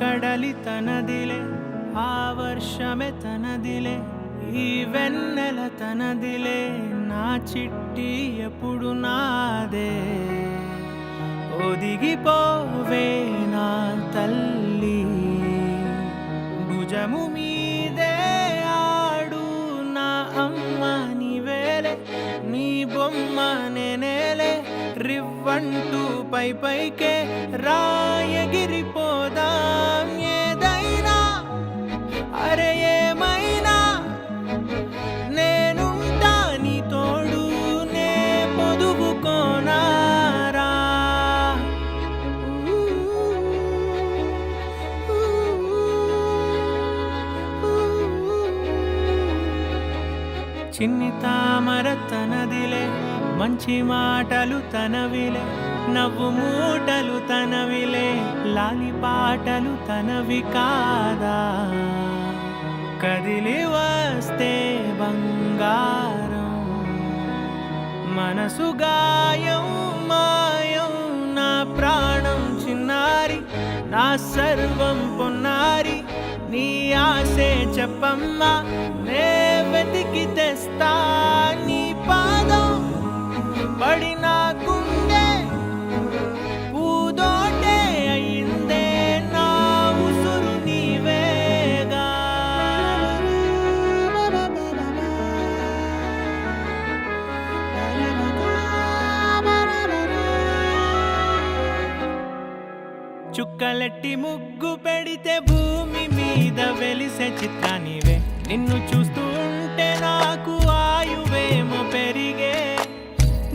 కడలి తనదిలే, ఆ వర్షమే తనదిలే, ఈ వెన్నెల తనదిలే, నా చిట్టి ఎప్పుడు నాదే. ఒదిగిపోవే నా తల్లి, భుజము మీదే ఆడు నా అమ్మ నీవేలే, నీ బొమ్మ నేనేలే, రివ్వంటూ పై పైకే రాయగిరిపోదాం ఏదైనా, అరే ఏమైనా నేనుంటా నీ తోడు, నే పొదుపుకోనారా. చిన్ని తామర తనదిలే, మంచి మాటలు తనవిలే, నవ్వు మూటలు తనవిలే, లాలి పాటలు తనవి కాదా. కదిలి వస్తే బంగారం, మనసు గాయం మాయం, నా ప్రాణం చిన్నారి, నా సర్వం పొన్నారి, నీ ఆశే చెప్పమ్మా, నే వెతికి తెస్తా నీ పాదం. పడిన గుండె పూదోటే అయిందే, నా ఉసురు నీవేగా. చుక్కలెట్టి ముగ్గు పెడితే భూమి మీద వెలిసే చిత్రానివే, నిన్ను చూస్తూ ఉంటే నాకు ఆయువేమో పెరిగే.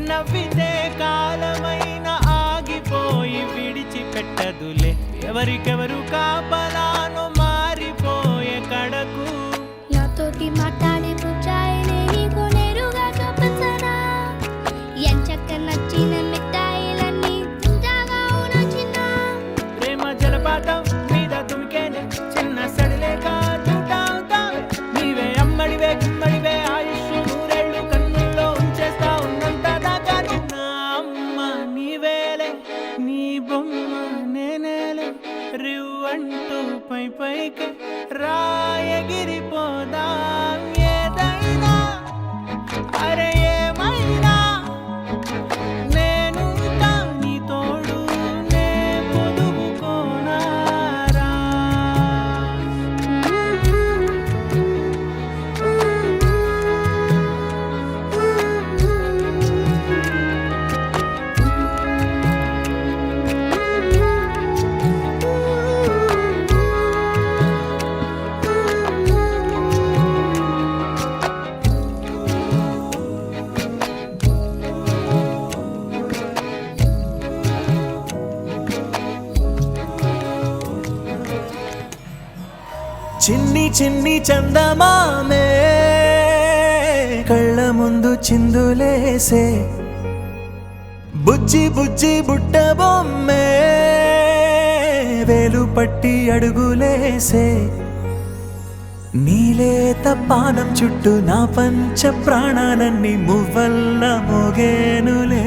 నవ్వితే కాలమైన ఆగిపోయి విడిచిపెట్టదులే, ఎవరికెవరు కాపలానో మారిపోయే కడకు. నాతోటి మాట్లాడే పుచ్చాయిలే నీకు నేరుగా చూపించనా, ఎంచక్క నచ్చిన మిఠాయిలన్నీ తింటాగా నచ్చిన. ప్రేమ జలపాతం మీద తుమికేనే, చిన్న సడిలేక చూటావుతావే, నీవే అమ్మడివే గుమ్మడివే, ఆయుష్ నూరేళ్ళు కన్నుల్లో ఉంచేస్తా ఉన్నంత దాకా. నా అమ్మ నీవేలే, నీ బొమ్మ నేనేలే, రివ్వంటూ పై పైకి రాయగిరిపోదాం ఏదైనా, అరే ఏమైనా నేనుంటా నీ తోడు, నే పొదుపుకోనారా. చిన్ని చిన్ని చందమామే కళ్ళ ముందు చిందులేసే, బుజ్జి బుజ్జి బుట్ట బొమ్మే వేలు పట్టి అడుగులేసే. నీలేత పానం చుట్టూ నా పంచ ప్రాణాలన్నీ మువ్వల్ల మోగేనులే.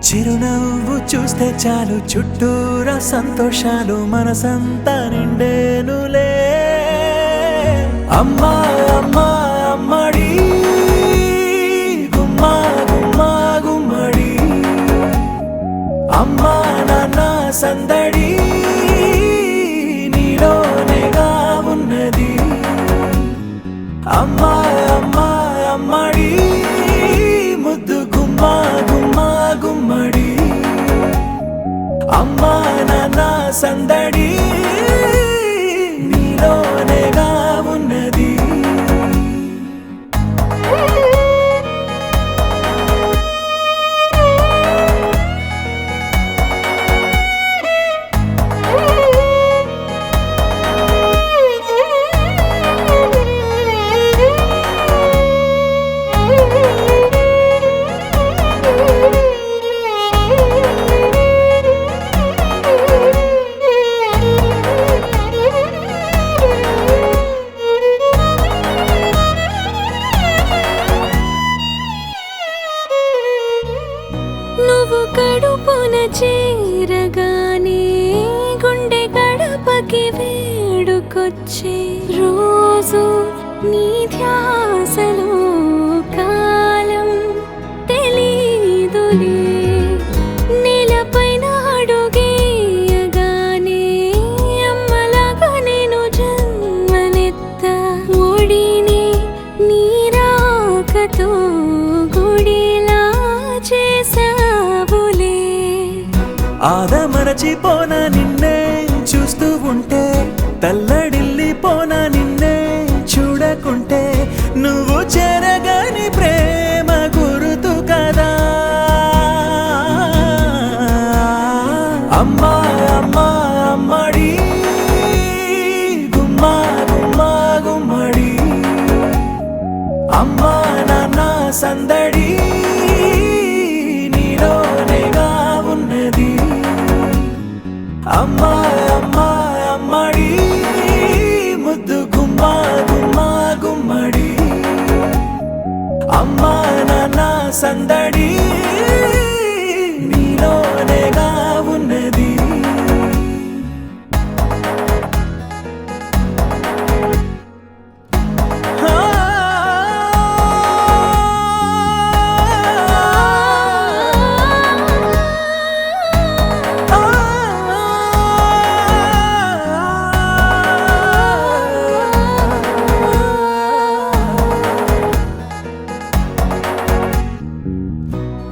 చిరునవ్వు చూస్తే చాలు చుట్టూరా సంతోషాలు మనసంతా నిండేనులే. అమ్మా అమ్మా అమ్మడి, గుమ్మా గుమ్మా గుమ్మడి, అమ్మా నాన్న సందడి నీలోనేగా ఉన్నది. అమ్మా అమ్మా అమ్మడి, ముద్దు గుమ్మా గుమ్మా గుమ్మడి, అమ్మా నాన్న సందడి నీలోనేగా ఉన్నది. వచ్చే రోజు నీ ధ్యాసలో కాలం తెలీదులే నేలపైన అడుగేయగానే అమ్మలాగా నేను జన్మనెత్త ఒడిని నీ రాకతో గుడిలా చేసావులే ఆదమరచిపోనా నిన్నే చూస్తూ ఉంటే తల్లడిల్లిపోనా నిన్నే చూడకుంటే నువ్వు చెరగని ప్రేమ గురుతు కదా అమ్మా అమ్మా అమ్మడి గుమ్మా గుమ్మా గుమ్మడి అమ్మా నాన్న సందడి నీలోనేగా ఉన్నది అమ్మా అమ్మా అమ్మడి ముద్దు గుమ్మా గుమ్మా గుమ్మడి అమ్మా నాన్న సందడి నీలోనేగా ఉన్నది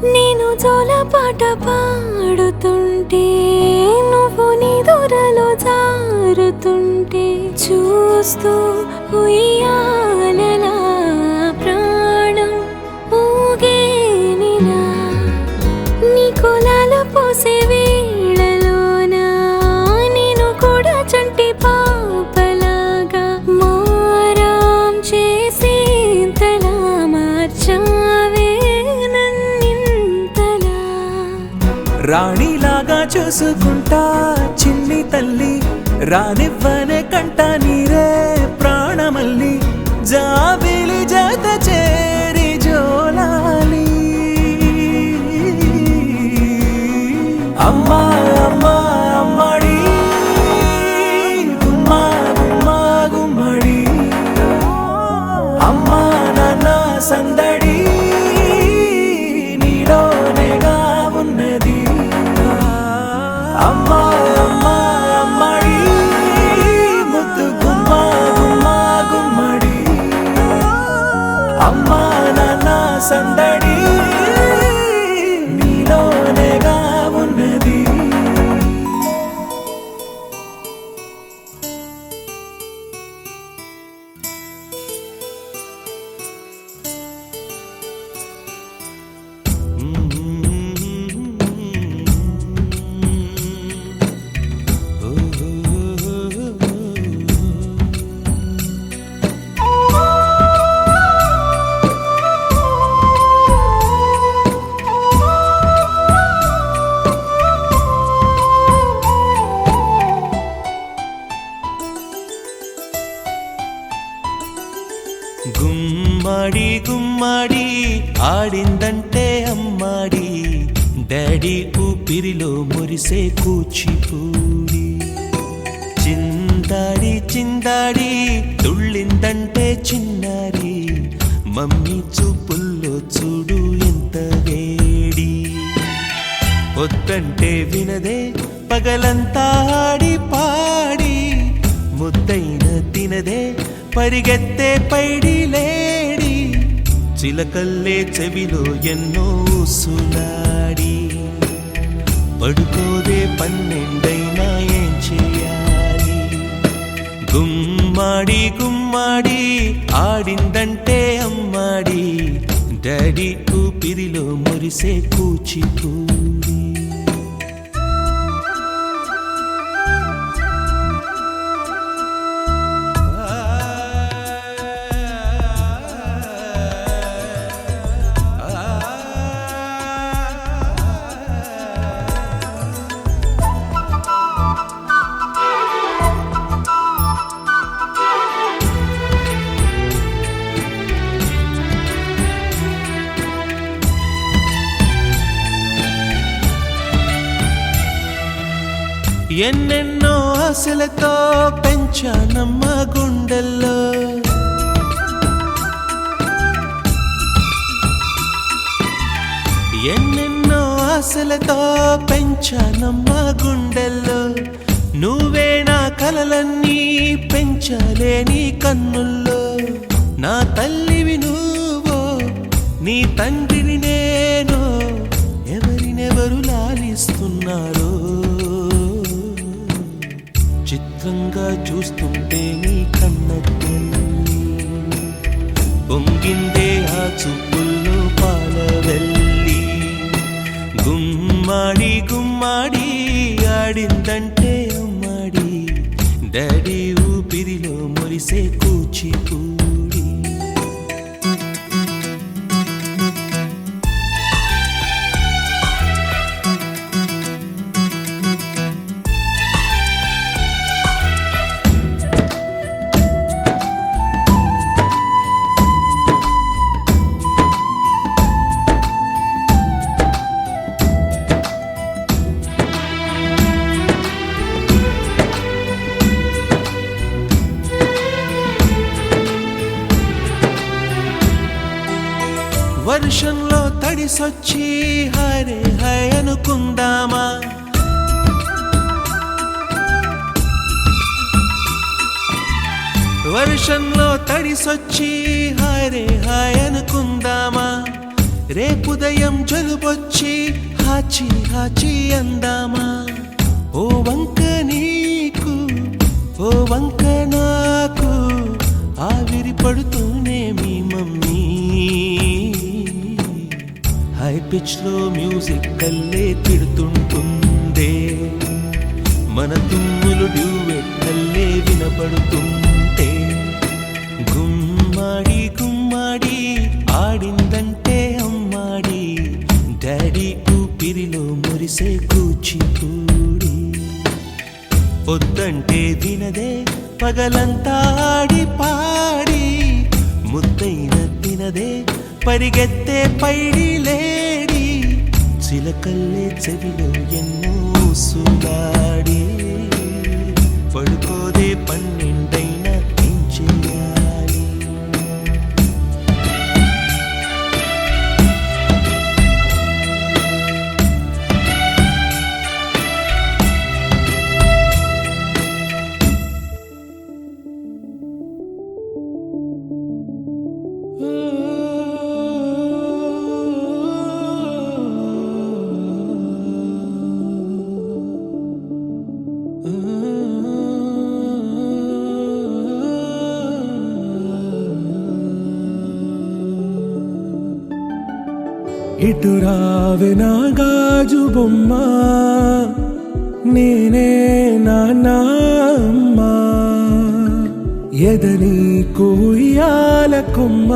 నేను జోలపాట పాడుతుంటే నువ్వు నీ దూరలో జారుతుంటే చూస్తూ ఉయ్యాలలా ప్రాణం ఊగేనిలా నీ కులాల పోసే వేళలోన నేను కూడా చంటి పాపలాగా మారాం చేసేంతలా మార్చావే నన్నింతలా రాణిలాగా చూసుకుంటా చిన్ని తల్లి రానివ్వనే కంట నీరే ప్రాణమల్లి జాబిలి జత చేరి జోలాలి అమ్మా అమ్మా అమ్మడి గుమ్మా గుమ్మా గుమ్మడి అమ్మా నాన్న సందడి నీలోనేగా ఉన్నది అమ్మా అమ్మా అమ్మడి ముద్దు గుమ్మా గుమ్మా గుమ్మడి అమ్మా నాన్న సందడి నీలోనేగా ఉన్నది గుమ్మడి గుమ్మడి ఆడిందంటే అమ్మాడి డాడీ ఊపిరిలో మురిసే కూచిపూడి చిందాడి చిందాడి తుళ్ళిందంటే చిన్నారి మమ్మీ చూపుల్లో చూడు ఎంత వేడి వద్దంటే వినదే పగలంతా ఆడి పాడి ముద్దైన తినదే పరిగెత్తే పైడి లేడి చిలకల్లే చెవిలో ఎన్నో సులాడి పడుకోదే పన్నెండైనా ఏం చేయాలి గుమ్మాడి గుమ్మాడి ఆడిందంటే అమ్మాడి డాడీ ఊపిరిలో మురిసే కూచిపూడి ఎన్నెన్నో ఆశలతో పెంచానమ్మ గుండెల్లో ఎన్నెన్నో ఆశలతో పెంచానమ్మ గుండెల్లో నువ్వే నా కలలన్నీ పెంచాలే నీ కన్నుల్లో నా తల్లివి నువ్వో నీ తండ్రిని నేను ఎవరినెవరు లాలిస్తున్నారో చిత్రంగా చూస్తుంటే నీ కన్న తల్లి పొంగిందే ఆ చూపుల్లో పాలవెల్లి గుమ్మాడి గుమ్మాడి ఆడిందంటే అమ్మాడి డాడీ ఊపిరిలో మురిసే కూచిపూడి వర్షంలో తడిసొచ్చి హరే హై అనుకుందామా వర్షంలో తడిసొచ్చి హరే హాయ్ అనుకుందామా రేపుదయం జలుబొచ్చి హాచి హాచి అందామా ఓ వంక నీకు ఓ వంక నాకు ఆవిరి పడుతూనే మీ మమ్మీ హై పిచ్ లో మ్యూజిక్ కల్లే తిడుతుంటుందే మన తుమ్ములు డ్యూయెట్ కల్లే వినపడుతుంటే గుమ్మాడి గుమ్మాడి ఆడిందంటే అమ్మాడి డాడీ ఊపిరిలో మురిసే కూచిపూడి పొద్దంటే వినదే పగలంతా ఆడి పాడి ముద్దైన తినదే పరిగెత్తే పైడి లేడి చిలకల్లే చెవిలో ఎన్నో సులాడి పడుకోదే పన్నెండైనా ఏం చెయ్యాలి ఇటు రావే నా గాజు బొమ్మ నేనే నాన్నమ్మ ఎదని కుయ్యాల కొమ్మ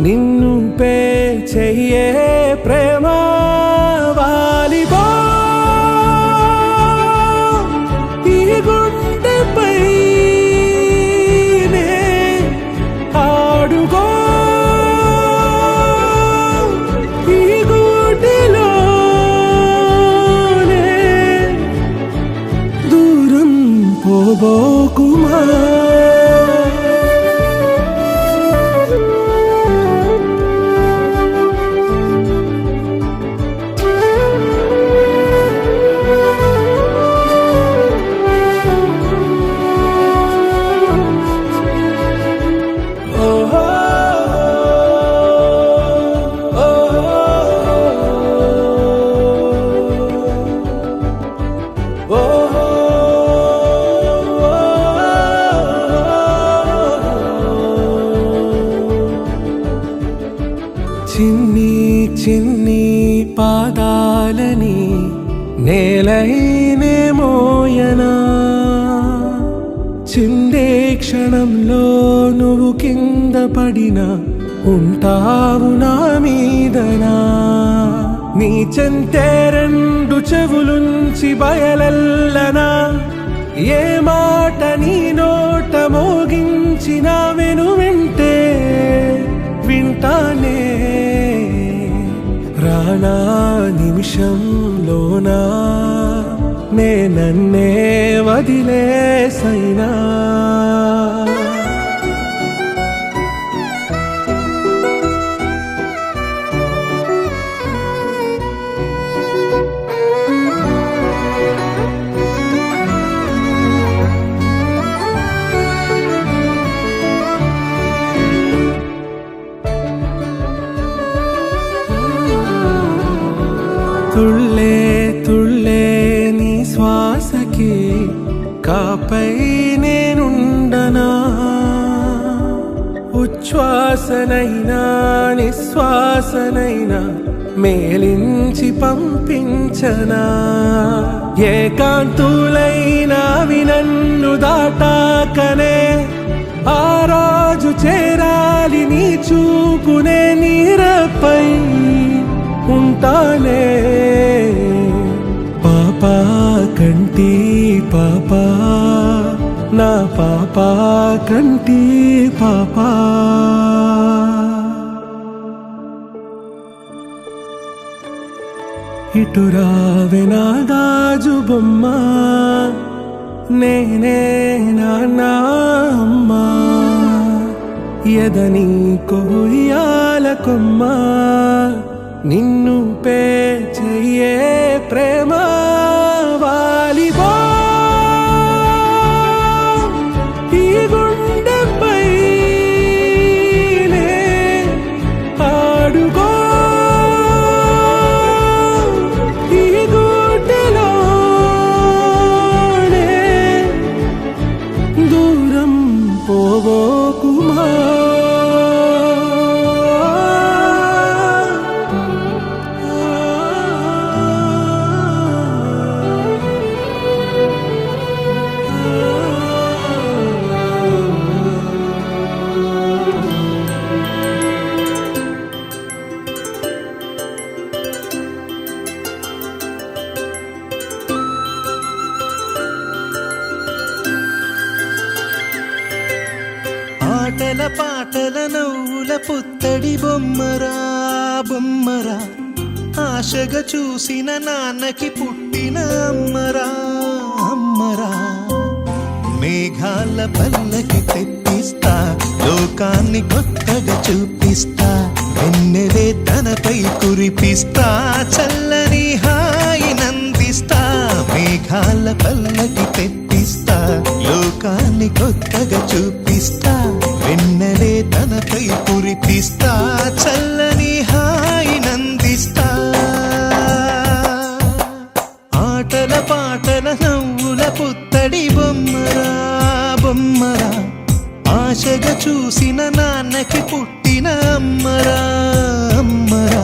నిన్ను పే చెయ్యే ప్రేమ వాలిబా ఈ గుండెపై ఆడుగో పోబోకుమా చిన్ని చిన్ని పాదాలని నేలైనే మోయనా చిందే క్షణంలో నువ్వు కింద పడినా ఉంటావు నా మీదనా నీ చెంతే రెండు చెవులుంచి బయలెల్లనా ఏ మాట నీ నోట మోగించిన వెను వింటే వింటానే రానా నిమిషంలోనా నన్నే వదిలేసైనా తుళ్ళే తుళ్ళే నీ శ్వాసకి కాపై నేనుండనా ఉచ్ఛ్వాసనైనా నిశ్వాసనైనా మేలించి పంపించనా ఏకాంతులైనా నన్ను దాటాకనే ఆ రోజు చేరాలి నీ చూపునే నీరపై ఉంటానే పాపా కంటి పాపా నా పాపా కంటి పాపా ఇటు రావే నా గాజు బొమ్మ నేనే నాన్న అమ్మా ఎదని కొయ్యాల కొమ్మ నిన్ను పే చెయ్యే ప్రేమ వాలిబో ఈ గుండెపై ఆడుకో ఈ గుడ్డలోనే దూరం పోవోకుమా ఆటల పాటల నవ్వుల పుత్తడి బొమ్మరా బొమ్మరా ఆశగా చూసిన నాన్నకి పుట్టిన అమ్మరా అమ్మరా మేఘాల పల్లకి తెప్పిస్తా లోకాన్ని కొత్తగా చూపిస్తా వెన్నెలే తనపై కురిపిస్తా చల్లని హాయి నందిస్తా మేఘాల పల్లకి తెప్పిస్తా లోకాన్ని కొత్తగా చూపిస్తా వెన్నెలే తనపై కురిపిస్తా చల్లని హాయి నందిస్తా ఆటల పాటల నవ్వుల పుత్తడి బొమ్మరా బొమ్మరా ఆశగా చూసిన నాన్నకి పుట్టిన అమ్మరా అమ్మరా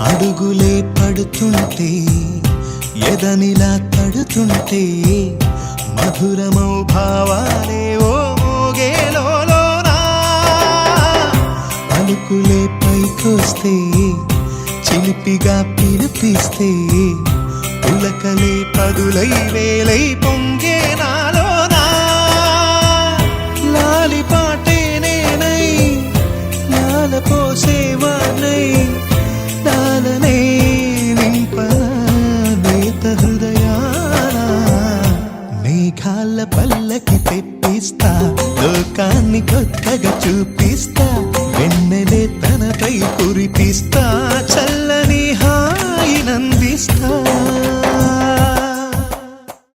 అడుగులే పడుతుంటే ఎదనిలా తడుతుంటే మధురమౌ భావాలే ఓ మోగేలోనా పలుకులే పైకొస్తే చిలిపిగా పిలిపిస్తే పులకలే పదులై వేలై పొంగే నాలోనా లాలి పాటే నేనై లాల పోసేవానై నాలనే నింపనేత హృదయాన మేఘాల పల్లకి తెప్పిస్తా లోకాన్ని కొత్తగా చూపిస్తా వెన్నెలే తనపై కురిపిస్తా చల్లని హాయి నందిస్తా